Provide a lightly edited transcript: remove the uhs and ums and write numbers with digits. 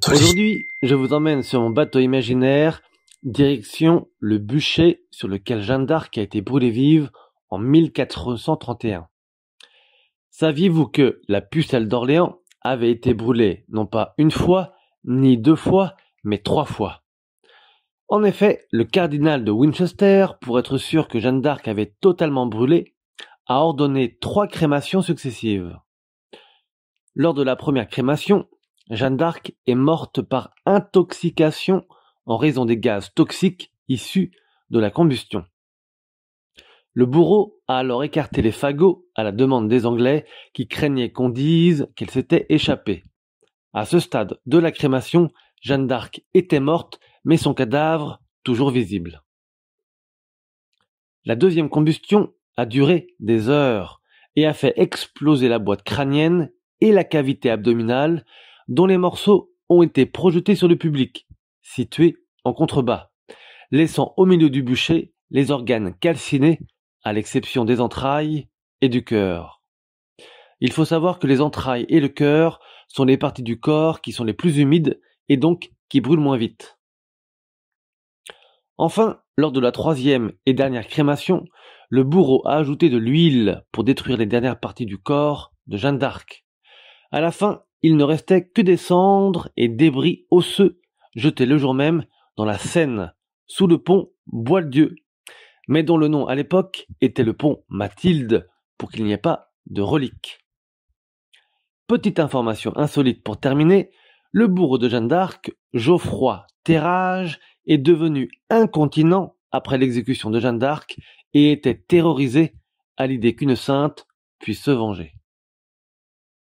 Aujourd'hui, je vous emmène sur mon bateau imaginaire, direction le bûcher sur lequel Jeanne d'Arc a été brûlée vive en 1431. Saviez-vous que la pucelle d'Orléans avait été brûlée non pas une fois, ni deux fois, mais 3 fois? En effet, le cardinal de Winchester, pour être sûr que Jeanne d'Arc avait totalement brûlé, a ordonné 3 crémations successives. Lors de la première crémation, Jeanne d'Arc est morte par intoxication en raison des gaz toxiques issus de la combustion. Le bourreau a alors écarté les fagots à la demande des Anglais qui craignaient qu'on dise qu'elle s'était échappée. À ce stade de la crémation, Jeanne d'Arc était morte, mais son cadavre toujours visible. La deuxième combustion a duré des heures et a fait exploser la boîte crânienne et la cavité abdominale dont les morceaux ont été projetés sur le public, situé en contrebas, laissant au milieu du bûcher les organes calcinés, à l'exception des entrailles et du cœur. Il faut savoir que les entrailles et le cœur sont les parties du corps qui sont les plus humides et donc qui brûlent moins vite. Enfin, lors de la troisième et dernière crémation, le bourreau a ajouté de l'huile pour détruire les dernières parties du corps de Jeanne d'Arc. À la fin, il ne restait que des cendres et débris osseux jetés le jour même dans la Seine, sous le pont Boieldieu, mais dont le nom à l'époque était le pont Mathilde, pour qu'il n'y ait pas de reliques. Petite information insolite pour terminer, le bourreau de Jeanne d'Arc, Geoffroy Terrage, est devenu incontinent après l'exécution de Jeanne d'Arc et était terrorisé à l'idée qu'une sainte puisse se venger.